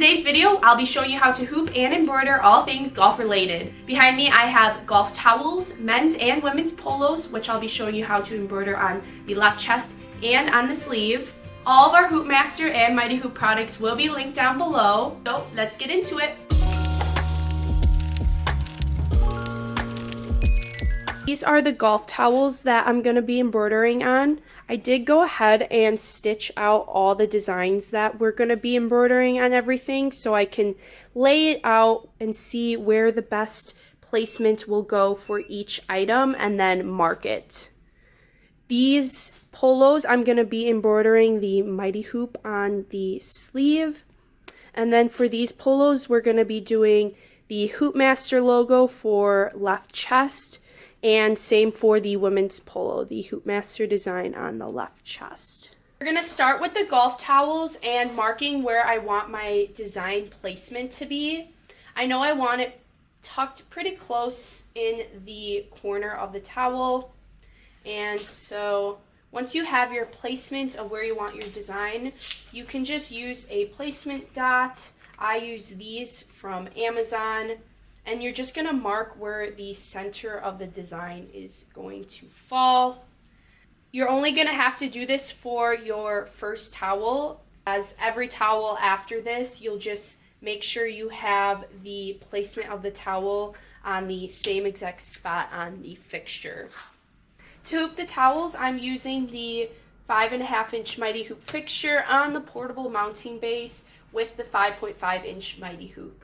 today's video, I'll be showing you how to hoop and embroider all things golf related. Behind me, I have golf towels, men's and women's polos, which I'll be showing you how to embroider on the left chest and on the sleeve. All of our HoopMaster and Mighty Hoop products will be linked down below. So let's get into it. These are the golf towels that I'm going to be embroidering on. I did go ahead and stitch out all the designs that we're going to be embroidering on everything so I can lay it out and see where the best placement will go for each item and then mark it. These polos, I'm going to be embroidering the Mighty Hoop on the sleeve. And then for these polos, we're going to be doing the HoopMaster logo for left chest. And same for the women's polo, the HoopMaster design on the left chest. We're going to start with the golf towels and marking where I want my design placement to be. I know I want it tucked pretty close in the corner of the towel. And so once you have your placement of where you want your design, you can just use a placement dot. I use these from Amazon. And you're just going to mark where the center of the design is going to fall. You're only going to have to do this for your first towel. As every towel after this, you'll just make sure you have the placement of the towel on the same exact spot on the fixture. To hoop the towels, I'm using the 5.5-inch Mighty Hoop fixture on the portable mounting base with the 5.5-inch Mighty Hoop.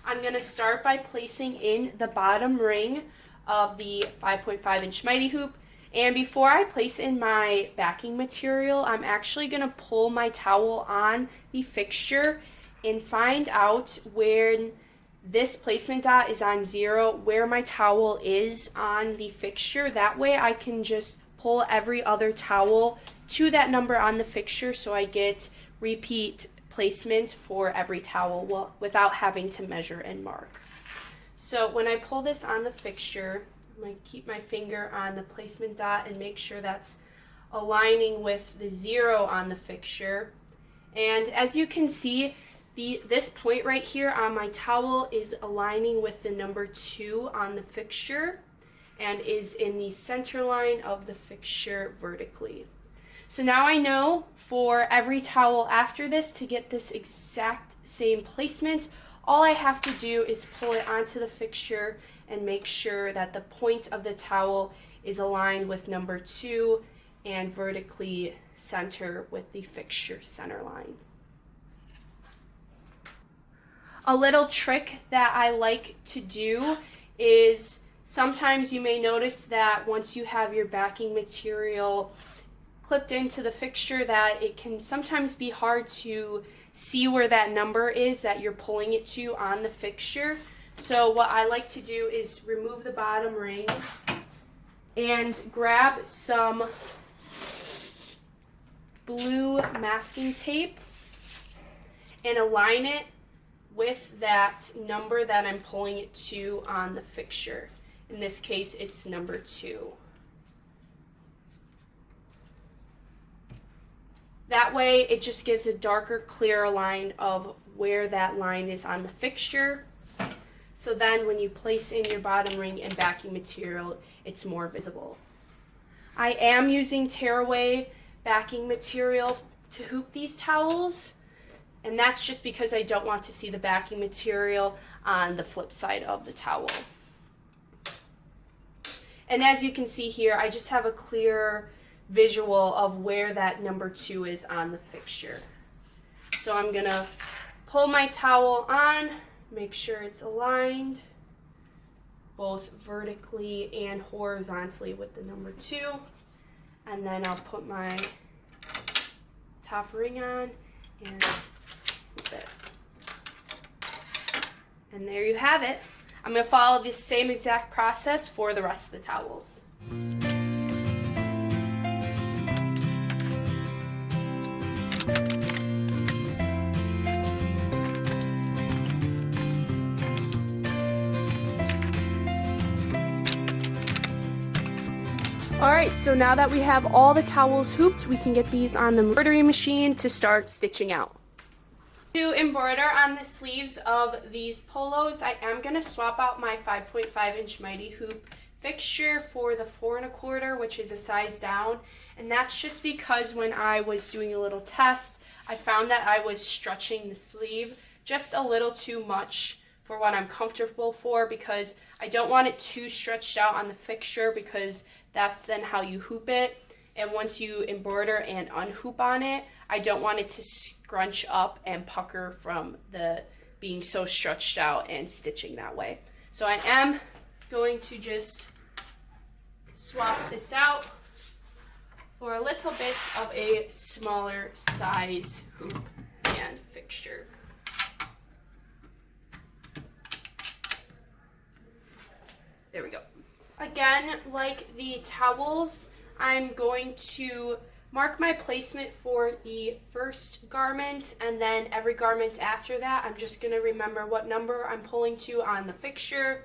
I'm going to start by placing in the bottom ring of the 5.5-inch Mighty Hoop. And before I place in my backing material, I'm actually going to pull my towel on the fixture and find out where this placement dot is on 0, where my towel is on the fixture. That way I can just pull every other towel to that number on the fixture so I get repeat placement for every towel without having to measure and mark. So when I pull this on the fixture, I'm going to keep my finger on the placement dot and make sure that's aligning with the 0 on the fixture. And as you can see, this point right here on my towel is aligning with the number 2 on the fixture and is in the center line of the fixture vertically. So now I know for every towel after this to get this exact same placement, all I have to do is pull it onto the fixture and make sure that the point of the towel is aligned with number 2 and vertically center with the fixture center line. A little trick that I like to do is sometimes you may notice that once you have your backing material clipped into the fixture that it can sometimes be hard to see where that number is that you're pulling it to on the fixture. So what I like to do is remove the bottom ring and grab some blue masking tape and align it with that number that I'm pulling it to on the fixture. In this case, it's number 2. That way, it just gives a darker, clearer line of where that line is on the fixture. So then when you place in your bottom ring and backing material, it's more visible. I am using tearaway backing material to hoop these towels, and that's just because I don't want to see the backing material on the flip side of the towel. And as you can see here, I just have a clear visual of where that number 2 is on the fixture. So I'm going to pull my towel on, make sure it's aligned both vertically and horizontally with the number 2, and then I'll put my top ring on and hoop it. And there you have it. I'm going to follow the same exact process for the rest of the towels. Alright, so now that we have all the towels hooped, we can get these on the embroidery machine to start stitching out. To embroider on the sleeves of these polos, I am going to swap out my 5.5-inch Mighty Hoop fixture for the 4 1/4, which is a size down. And that's just because when I was doing a little test, I found that I was stretching the sleeve just a little too much for what I'm comfortable for, because I don't want it too stretched out on the fixture, because that's then how you hoop it. And once you embroider and unhoop on it, I don't want it to scrunch up and pucker from the being so stretched out and stitching that way. So I am going to just swap this out for a little bit of a smaller size hoop and fixture. There we go. Again, like the towels, I'm going to mark my placement for the first garment, and then every garment after that, I'm just going to remember what number I'm pulling to on the fixture,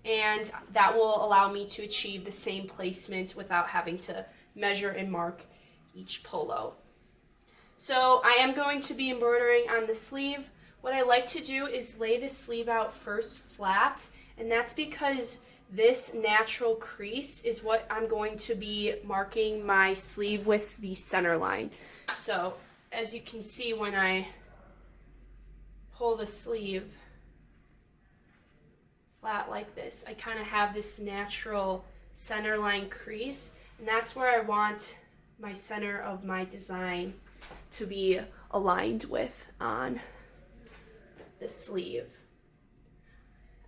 and that will allow me to achieve the same placement without having to measure and mark each polo. So I am going to be embroidering on the sleeve. What I like to do is lay the sleeve out first flat, and that's because this natural crease is what I'm going to be marking my sleeve with the center line. So as you can see, when I pull the sleeve flat like this, I kind of have this natural center line crease, and that's where I want my center of my design to be aligned with on the sleeve.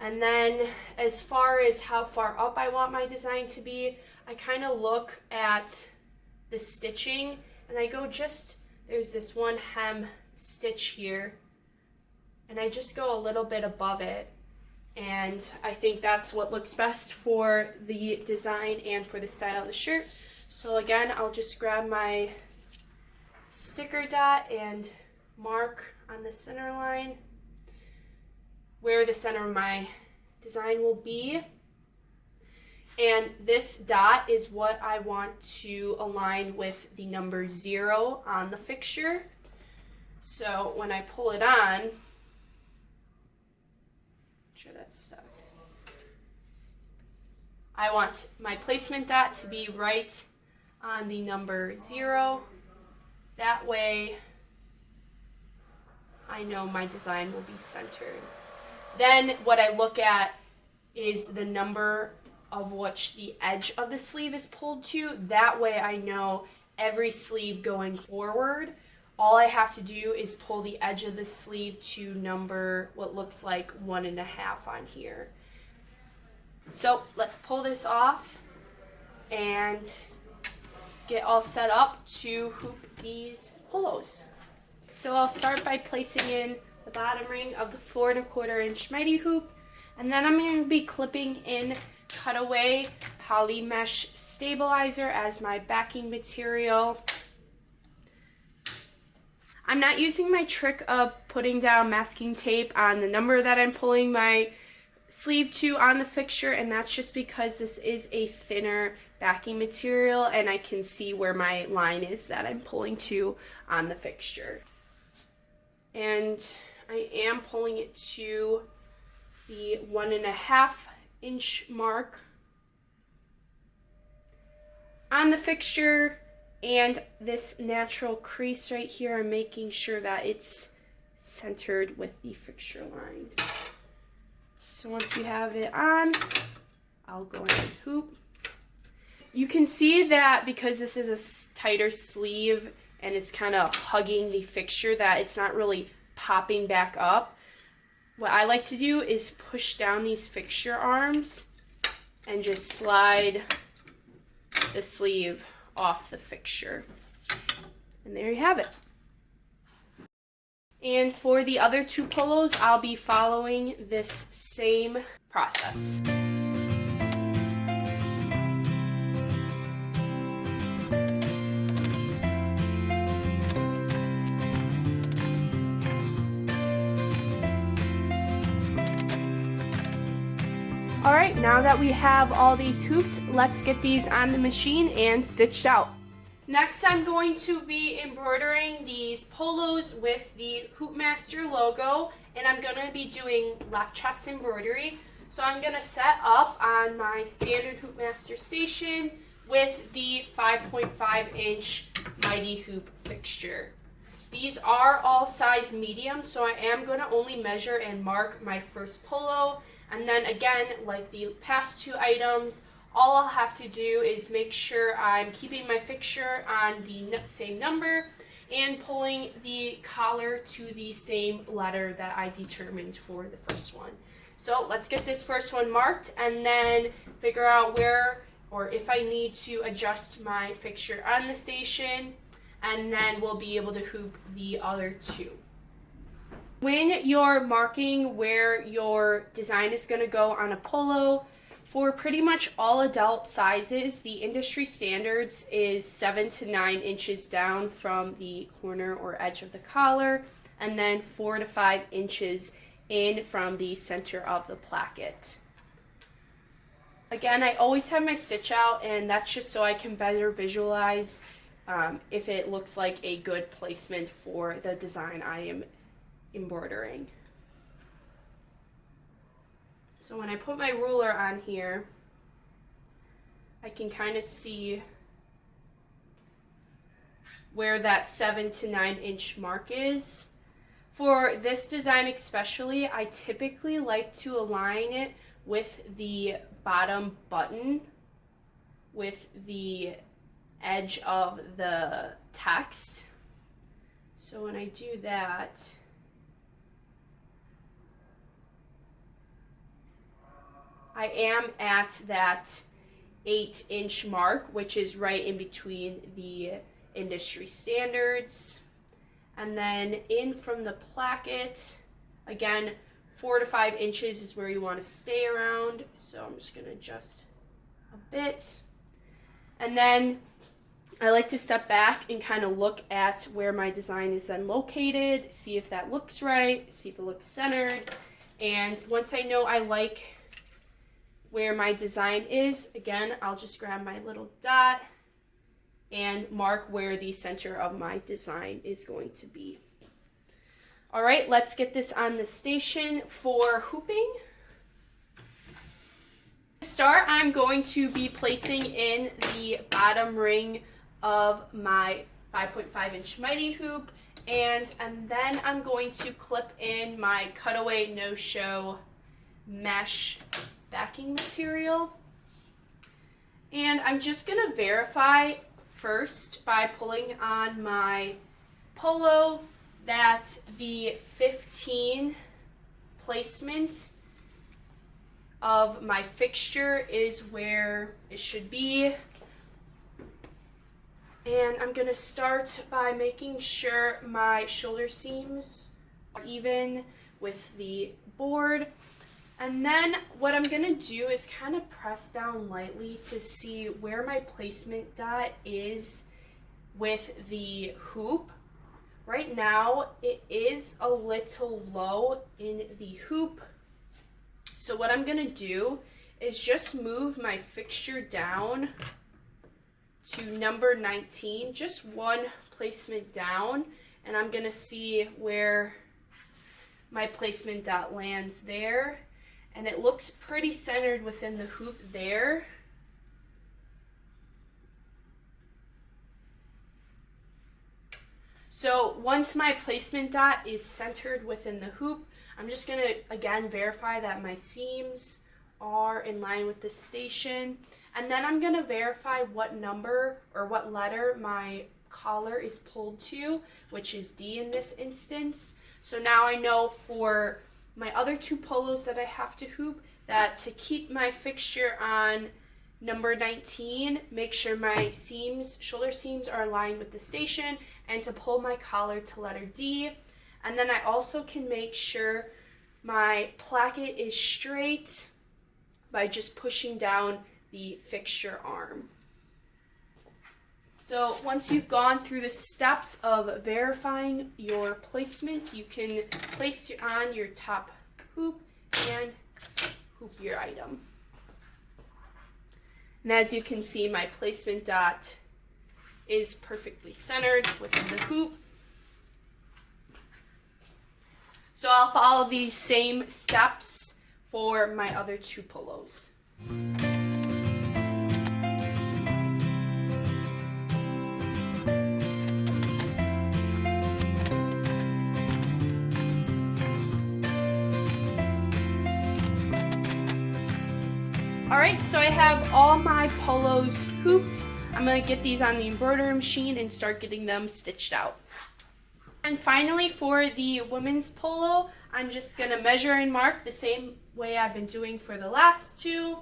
And then as far as how far up I want my design to be, I kind of look at the stitching, and I go there's this one hem stitch here, and I just go a little bit above it. And I think that's what looks best for the design and for the style of the shirt. So again, I'll just grab my sticker dot and mark on the center line where the center of my design will be. And this dot is what I want to align with the number 0 on the fixture. So when I pull it on, make sure that's stuck. I want my placement dot to be right on the number 0. That way I know my design will be centered. Then what I look at is the number of which the edge of the sleeve is pulled to. That way I know every sleeve going forward, all I have to do is pull the edge of the sleeve to number what looks like 1.5 on here. So let's pull this off and get all set up to hoop these polos. So I'll start by placing in the bottom ring of the 4 1/4-inch Mighty Hoop, and then I'm going to be clipping in cutaway poly mesh stabilizer as my backing material. I'm not using my trick of putting down masking tape on the number that I'm pulling my sleeve to on the fixture, and that's just because this is a thinner backing material and I can see where my line is that I'm pulling to on the fixture. And I am pulling it to the 1.5-inch mark on the fixture, and this natural crease right here, I'm making sure that it's centered with the fixture line. So once you have it on, I'll go ahead and hoop. You can see that because this is a tighter sleeve and it's kind of hugging the fixture, that it's not really popping back up. What I like to do is push down these fixture arms and just slide the sleeve off the fixture. And there you have it. And for the other 2 polos, I'll be following this same process. Alright, now that we have all these hooped, let's get these on the machine and stitched out. Next, I'm going to be embroidering these polos with the HoopMaster logo, and I'm going to be doing left chest embroidery. So I'm going to set up on my standard HoopMaster station with the 5.5 inch Mighty Hoop fixture. These are all size medium, so I am going to only measure and mark my first polo, and then again, like the past two items, all I'll have to do is make sure I'm keeping my fixture on the same number and pulling the collar to the same letter that I determined for the first one. So let's get this first one marked and then figure out where or if I need to adjust my fixture on the station, and then we'll be able to hoop the other two. When you're marking where your design is going to go on a polo, for pretty much all adult sizes, the industry standards is 7 to 9 inches down from the corner or edge of the collar, and then 4 to 5 inches in from the center of the placket. Again, I always have my stitch out, and that's just so I can better visualize if it looks like a good placement for the design I am embroidering. So when I put my ruler on here, I can kind of see where that 7 to 9 inch mark is. For this design especially, I typically like to align it with the bottom button with the edge of the text. So when I do that, I am at that 8 inch mark, which is right in between the industry standards. And then in from the placket, again, 4 to 5 inches is where you want to stay around. So I'm just going to adjust a bit. And then I like to step back and kind of look at where my design is then located, see if that looks right, see if it looks centered. And once I know I like where my design is, again, I'll just grab my little dot and mark where the center of my design is going to be. All right, let's get this on the station for hooping. To start, I'm going to be placing in the bottom ring of my 5.5 inch Mighty Hoop, and then I'm going to clip in my cutaway no-show mesh backing material. And I'm just going to verify first by pulling on my polo that the 15 placement of my fixture is where it should be. And I'm going to start by making sure my shoulder seams are even with the board. And then what I'm going to do is kind of press down lightly to see where my placement dot is with the hoop. Right now it is a little low in the hoop. So what I'm going to do is just move my fixture down to number 19, just one placement down, and I'm going to see where my placement dot lands there. And it looks pretty centered within the hoop there. So once my placement dot is centered within the hoop, I'm just going to again verify that my seams are in line with the station. And then I'm going to verify what number or what letter my collar is pulled to, which is D in this instance. So now I know for my other two polos that I have to hoop that to keep my fixture on number 19, make sure my seams, shoulder seams are aligned with the station, and to pull my collar to letter D. And then I also can make sure my placket is straight by just pushing down the fixture arm. So once you've gone through the steps of verifying your placement, you can place on your top hoop and hoop your item. And as you can see, my placement dot is perfectly centered within the hoop. So I'll follow these same steps for my other 2 polos. Alright, so I have all my polos hooped. I'm going to get these on the embroidery machine and start getting them stitched out. And finally, for the women's polo, I'm just going to measure and mark the same way I've been doing for the last 2.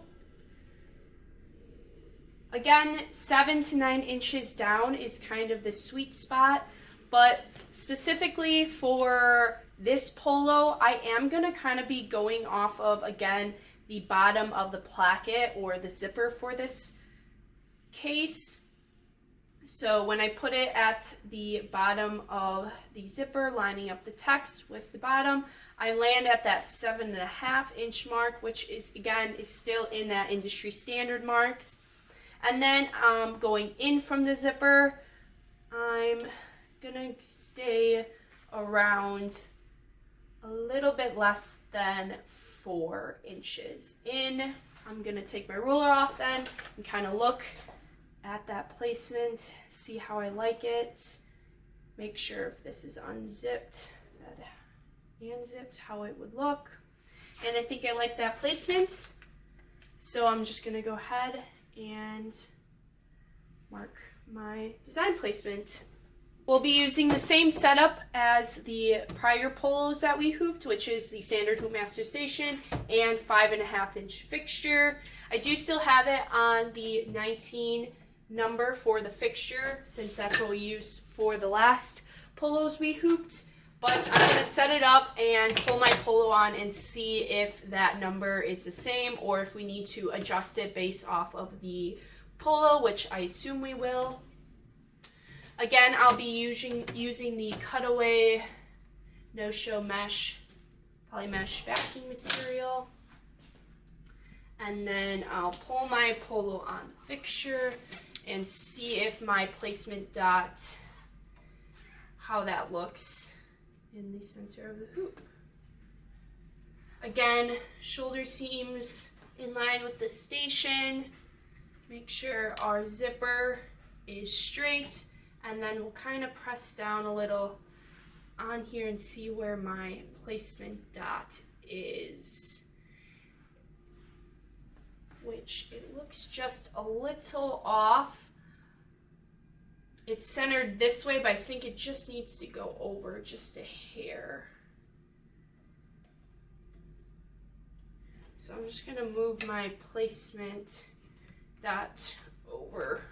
Again, 7 to 9 inches down is kind of the sweet spot, but specifically for this polo, I am going to kind of be going off of, again, the bottom of the placket or the zipper for this case. So when I put it at the bottom of the zipper, lining up the text with the bottom, I land at that 7.5 inch mark, which is, again, is still in that industry standard marks. And then going in from the zipper, I'm gonna stay around a little bit less than 4 inches in. I'm gonna take my ruler off then and kind of look at that placement, see how I like it, make sure if this is unzipped and zipped how it would look. And I think I like that placement, so I'm just gonna go ahead and mark my design placement. We'll be using the same setup as the prior polos that we hooped, which is the standard HoopMaster station and 5.5 inch fixture. I do still have it on the 19 number for the fixture, since that's what we used for the last polos we hooped. But I'm going to set it up and pull my polo on and see if that number is the same or if we need to adjust it based off of the polo, which I assume we will. Again, I'll be using the cutaway no-show mesh, polymesh backing material. And then I'll pull my polo on the fixture and see if my placement dot, how that looks in the center of the hoop. Again, shoulder seams in line with the station. Make sure our zipper is straight, and then we'll kind of press down a little on here and see where my placement dot is, which it looks just a little off. It's centered this way, but I think it just needs to go over just a hair. So I'm just gonna move my placement dot over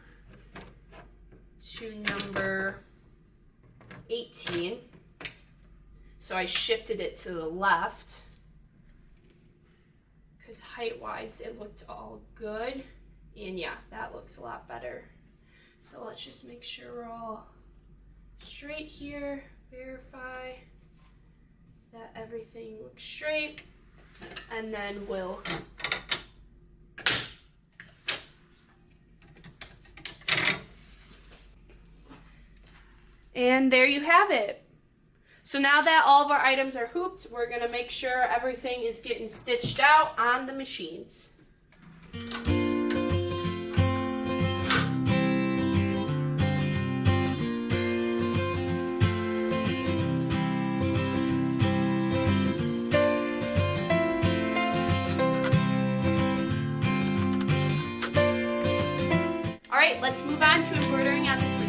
to number 18. So I shifted it to the left because height-wise it looked all good. And yeah, that looks a lot better. So let's just make sure we're all straight here, verify that everything looks straight, and then we'll and there you have it. So now that all of our items are hooped, we're gonna make sure everything is getting stitched out on the machines. Alright, let's move on to embroidering on the sleeves.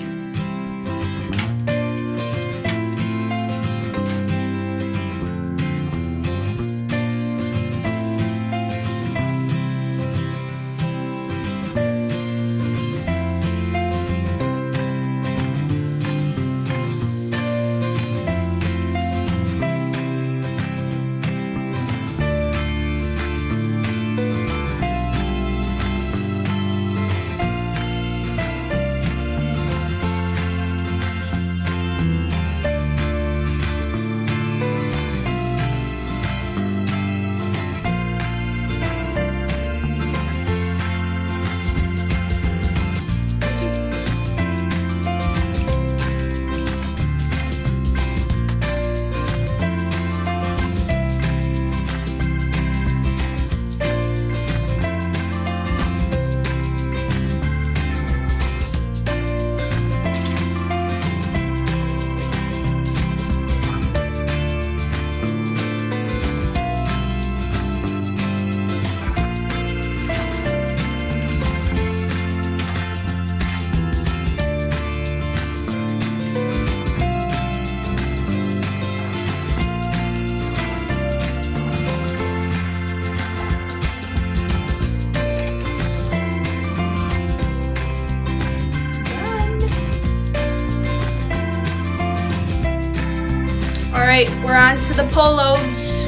on to the polos.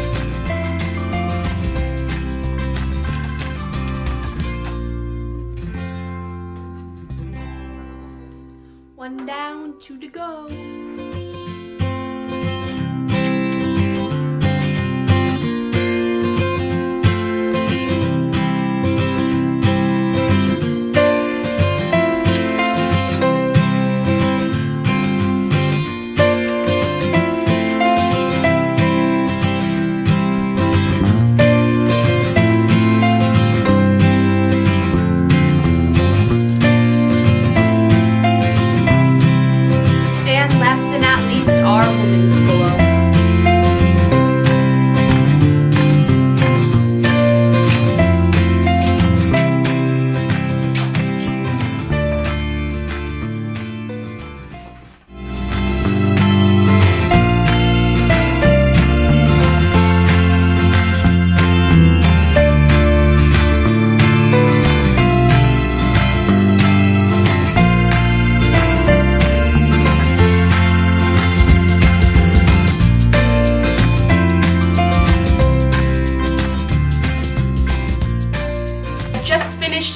One down, two to go.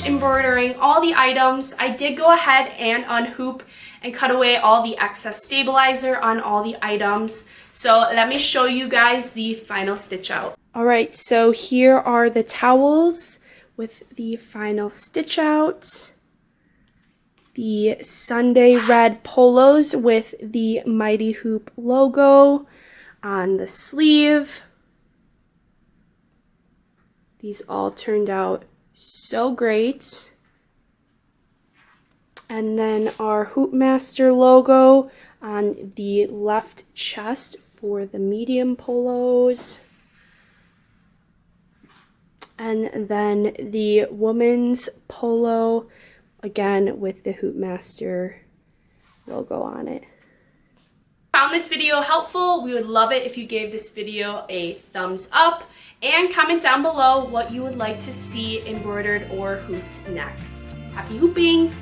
Embroidering all the items. I did go ahead and unhoop and cut away all the excess stabilizer on all the items. So let me show you guys the final stitch out. Alright, so here are the towels with the final stitch out. The Sunday red polos with the Mighty Hoop logo on the sleeve. These all turned out so great. And then our HoopMaster logo on the left chest for the medium polos. And then the woman's polo, again with the HoopMaster logo on it. Found this video helpful? We would love it if you gave this video a thumbs up and comment down below what you would like to see embroidered or hooped next. Happy hooping!